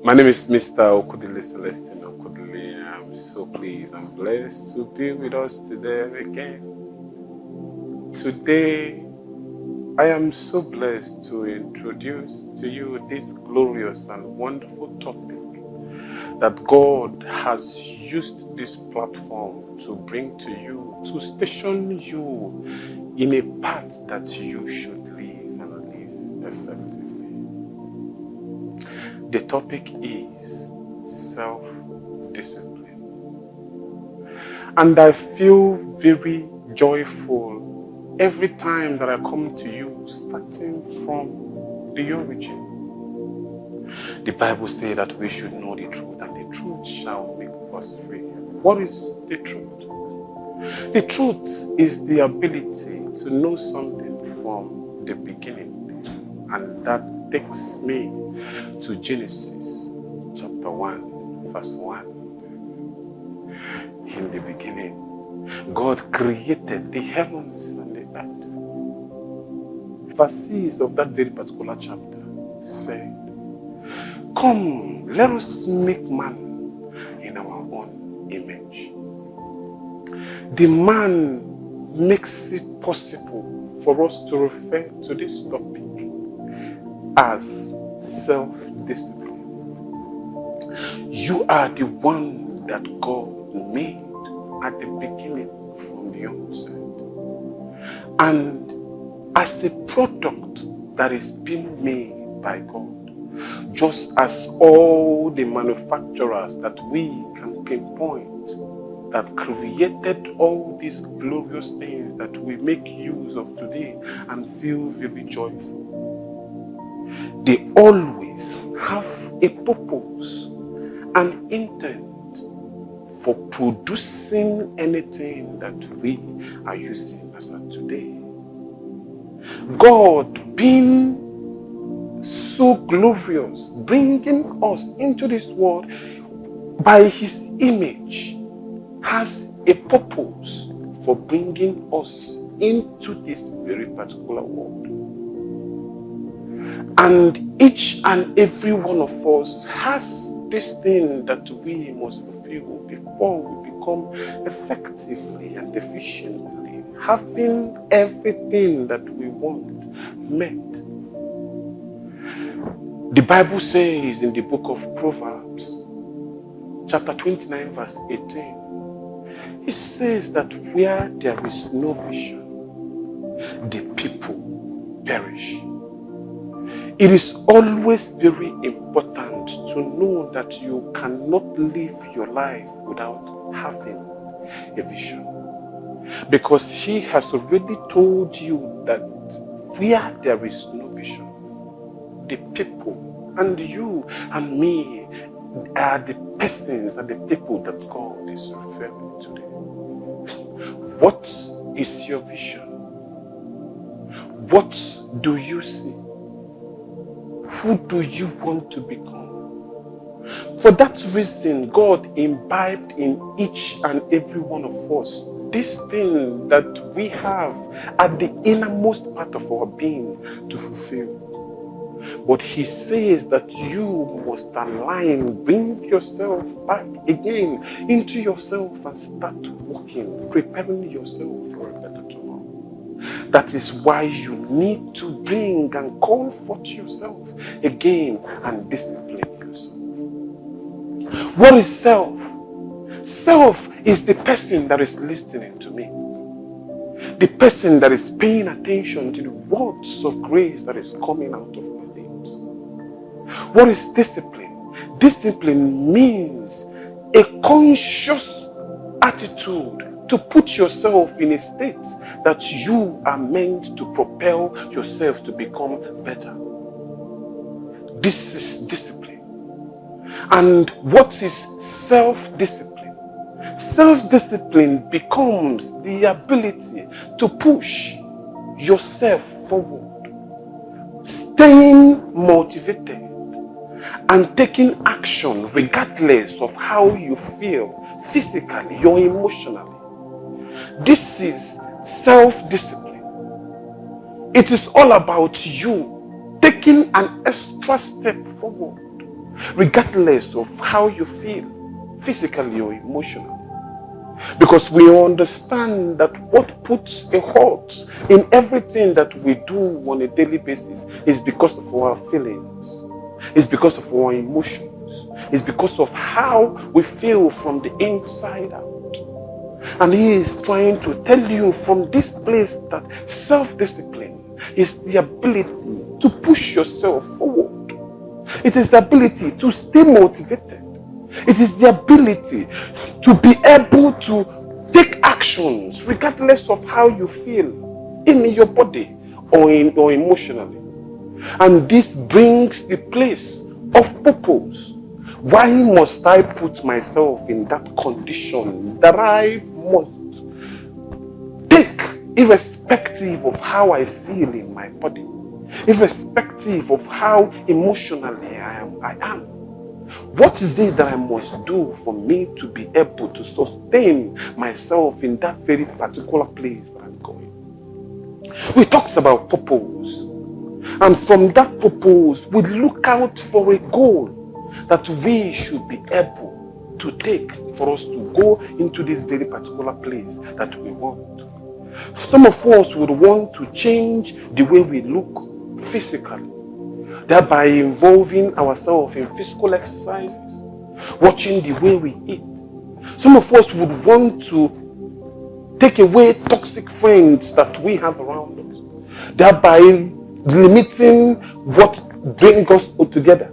My name is Mr. Okudili Celestine Okudili. I'm so pleased and blessed to be with us today again. Today, I am so blessed to introduce to you this glorious and wonderful topic that God has used this platform to bring to you, to station you in a path that you should live and live effectively. The topic is self-discipline. And I feel very joyful every time that I come to you, starting from the origin. The Bible says that we should know the truth, and the truth shall make us free. What is the truth? The truth is the ability to know something from the beginning, and that takes me to Genesis chapter 1, verse 1. In the beginning, God created the heavens and the earth. Verses of that very particular chapter said, "Come, let us make man in our own image." The man makes it possible for us to refer to this topic as self-discipline. You are the one that God made at the beginning from the onset. And as a product that is being made by God, just as all the manufacturers that we can pinpoint that created all these glorious things that we make use of today and feel very joyful, they always have a purpose, an intent for producing anything that we are using as of today. God being so glorious, bringing us into this world by His image, has a purpose for bringing us into this very particular world. And each and every one of us has this thing that we must fulfill before we become effectively and efficiently having everything that we want met. The Bible says in the book of Proverbs, chapter 29, verse 18, it says that where there is no vision, the people perish. It is always very important to know that you cannot live your life without having a vision. Because He has already told you that where there is no vision, the people and you and me are the persons and the people that God is referring to. What is your vision? What do you see? Who do you want to become? For that reason, God imbibed in each and every one of us this thing that we have at the innermost part of our being to fulfill. But He says that you must align, bring yourself back again into yourself and start working, preparing yourself for a better tomorrow. That is why you need to bring and call forth yourself again and discipline yourself. What is self? Self is the person that is listening to me. The person that is paying attention to the words of grace that is coming out of my lips. What is discipline? Discipline means a conscious attitude to put yourself in a state that you are meant to propel yourself to become better. This is discipline. And what is self-discipline? Self-discipline becomes the ability to push yourself forward, staying motivated and taking action regardless of how you feel physically or emotionally. This is self-discipline. It is all about you taking an extra step forward regardless of how you feel, physically or emotionally. Because we understand that what puts a halt in everything that we do on a daily basis is because of our feelings, it's because of our emotions, it's because of how we feel from the inside out. And he is trying to tell you from this place that self-discipline is the ability to push yourself forward. It is the ability to stay motivated. It is the ability to be able to take actions regardless of how you feel in your body or emotionally. And this brings the place of purpose. Why must I put myself in that condition that I must take, irrespective of how I feel in my body, irrespective of how emotionally I am? What is it that I must do for me to be able to sustain myself in that very particular place that I'm going? We talked about purpose. And from that purpose, we look out for a goal that we should be able to take for us to go into this very particular place that we want. Some of us would want to change the way we look physically, thereby involving ourselves in physical exercises, watching the way we eat. Some of us would want to take away toxic friends that we have around us, thereby limiting what brings us together.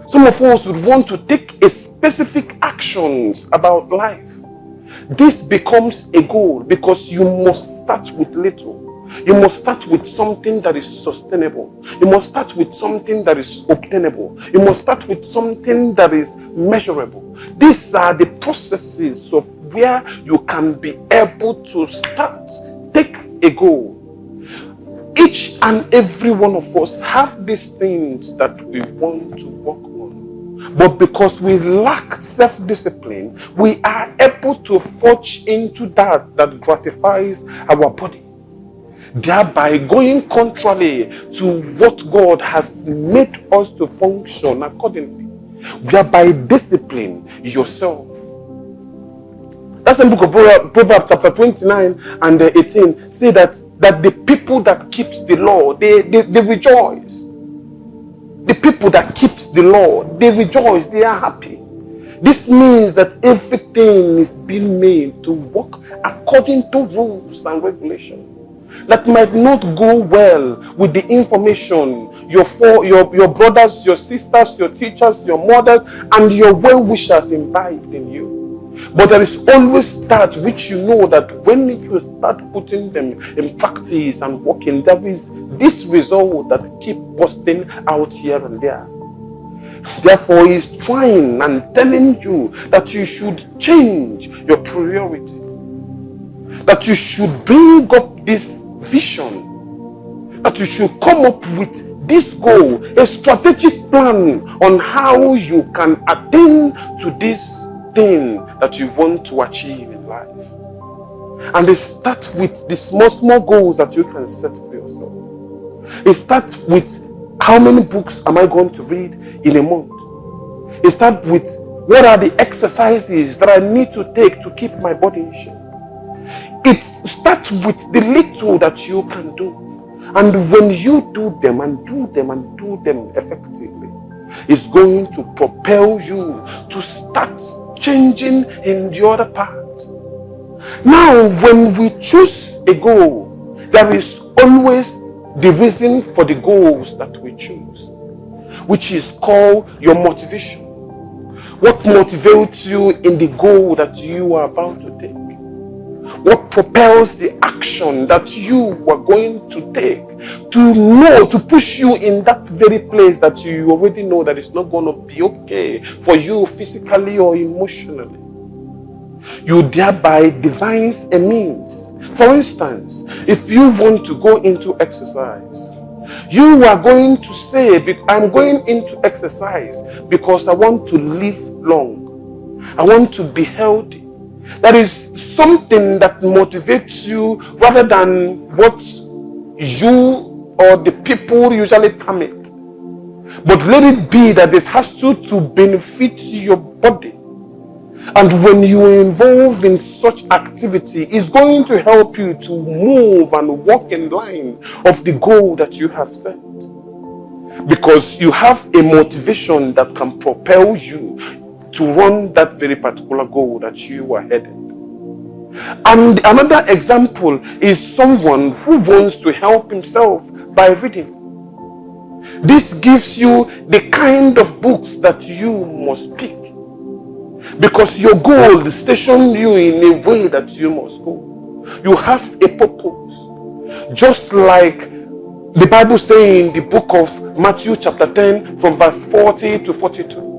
Some of us would want to take a specific actions about life. This becomes a goal because you must start with little. You must start with something that is sustainable. You must start with something that is obtainable. You must start with something that is measurable. These are the processes of where you can be able to start, take a goal. Each and every one of us have these things that we want to work on. But because we lack self-discipline, we are able to forge into that gratifies our body, thereby going contrary to what God has made us to function accordingly, thereby discipline yourself. That's in the book of Proverbs chapter 29 and 18 say that the people that keeps the law, they rejoice. The people that keeps the law, they rejoice, they are happy. This means that everything is being made to work according to rules and regulations that might not go well with the information your brothers, your sisters, your teachers, your mothers, and your well-wishers imbibed in you. But there is always that which you know that when you start putting them in practice and working, there is this result that keep busting out here and there. Therefore, he is trying and telling you that you should change your priority, that you should bring up this vision, that you should come up with this goal, a strategic plan on how you can attain to this thing that you want to achieve in life. And they start with the small goals that you can set for yourself. It starts with how many books am I going to read in a month? It starts with what are the exercises that I need to take to keep my body in shape. It starts with the little that you can do. And when you do them and do them and do them effectively, it's going to propel you to start changing in the other part. Now, when we choose a goal, there is always the reason for the goals that we choose, which is called your motivation. What motivates you in the goal that you are about to take? What propels the action that you are going to take to push you in that very place that you already know that it's not going to be okay for you physically or emotionally? You thereby devise a means. For instance, if you want to go into exercise, you are going to say, I'm going into exercise because I want to live long. I want to be healthy. That is something that motivates you rather than what you or the people usually permit. But let it be that this has to benefit your body. And when you are involved in such activity, it's going to help you to move and walk in line of the goal that you have set. Because you have a motivation that can propel you to run that very particular goal that you are headed. And another example is someone who wants to help himself by reading. This gives you the kind of books that you must pick. Because your goal stations you in a way that you must go. You have a purpose. Just like the Bible says in the book of Matthew chapter 10 from verse 40 to 42.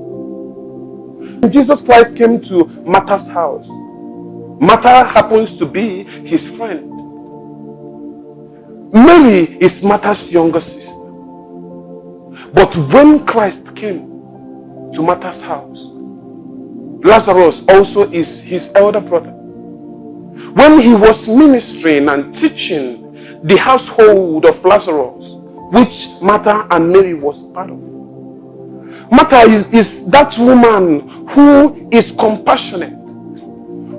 Jesus Christ came to Martha's house. Martha happens to be his friend. Mary is Martha's younger sister. But when Christ came to Martha's house, Lazarus also is his elder brother. When he was ministering and teaching the household of Lazarus, which Martha and Mary was part of. Martha is that woman who is compassionate,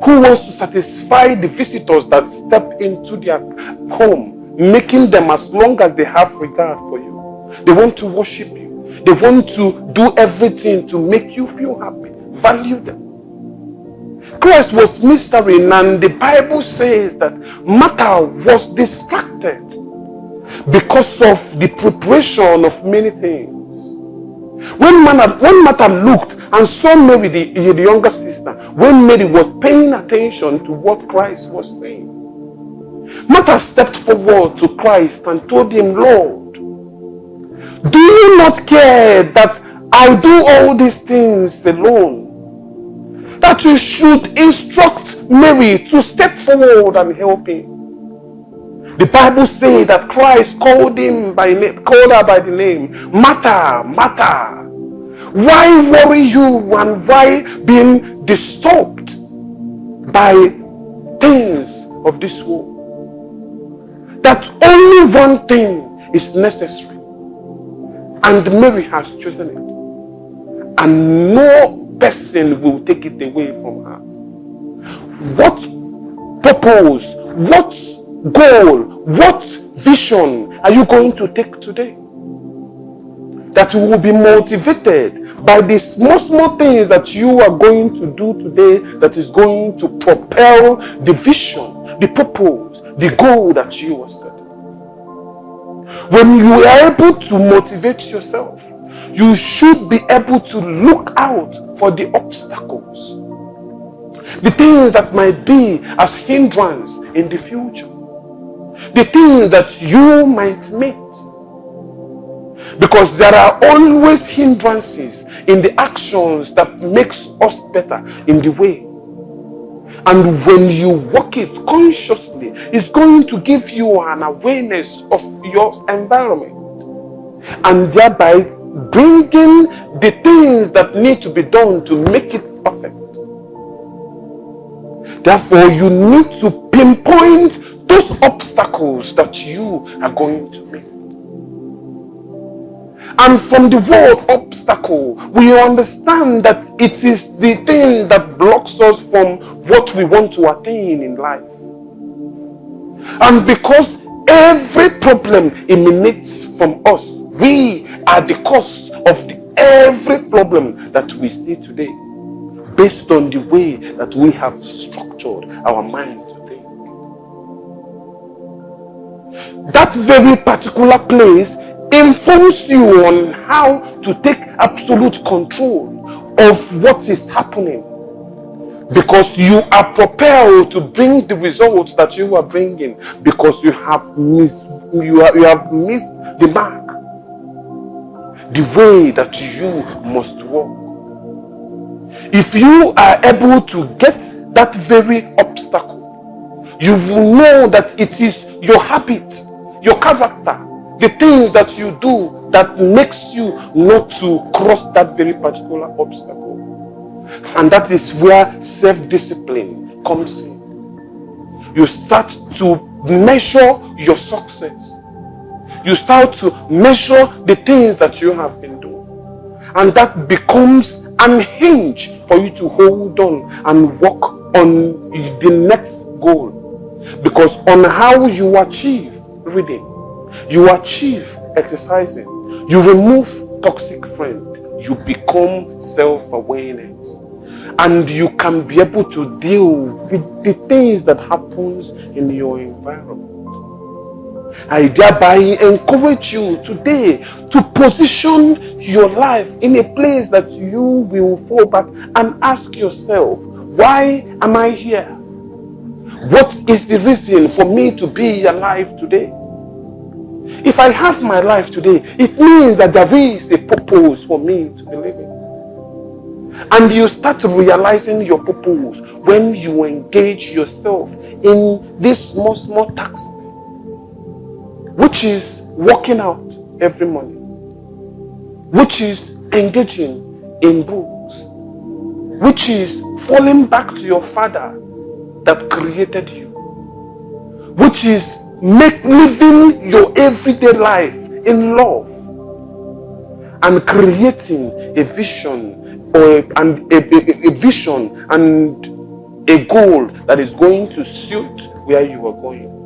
who wants to satisfy the visitors that step into their home, making them, as long as they have regard for you, they want to worship you. They want to do everything to make you feel happy. Value them. Christ was ministering, and the Bible says that Martha was distracted because of the preparation of many things. When Martha looked and saw Mary, the younger sister, when Mary was paying attention to what Christ was saying, Martha stepped forward to Christ and told him, Lord, do you not care that I do all these things alone? That you should instruct Mary to step forward and help him. The Bible says that Christ called her by the name, Martha, Martha. Why worry you and why being disturbed by things of this world? That only one thing is necessary, and Mary has chosen it, and no person will take it away from her. What purpose, what goal, what vision are you going to take today? That you will be motivated by the small things that you are going to do today, that is going to propel the vision, the purpose, the goal that you are setting. When you are able to motivate yourself, you should be able to look out for the obstacles, the things that might be as hindrance in the future, the things that you might meet. Because there are always hindrances in the actions that makes us better in the way. And when you walk it consciously, it's going to give you an awareness of your environment, and thereby bringing the things that need to be done to make it perfect. Therefore, you need to pinpoint those obstacles that you are going to meet. And from the word obstacle, we understand that it is the thing that blocks us from what we want to attain in life. And because every problem emanates from us, we are the cause of every problem that we see today, based on the way that we have structured our mind to think. That very particular place informs you on how to take absolute control of what is happening, because you are propelled to bring the results that you are bringing, because you have missed the mark, the way that you must walk. If you are able to get that very obstacle, you will know that it is your habit, your character, the things that you do that makes you not to cross that very particular obstacle. And that is where self-discipline comes in. You start to measure your success. You start to measure the things that you have been doing. And that becomes an hinge for you to hold on and work on the next goal. Because on how you achieve reading, you achieve exercising, you remove toxic friend, you become self-awareness, and you can be able to deal with the things that happens in your environment. I thereby encourage you today to position your life in a place that you will fall back and ask yourself, why am I here? What is the reason for me to be alive today? If I have my life today, it means that there is a purpose for me to be living. And you start realizing your purpose when you engage yourself in these small tasks, which is working out every morning, which is engaging in books, which is falling back to your Father that created you, which is living your everyday life in love and creating a vision a vision and a goal that is going to suit where you are going.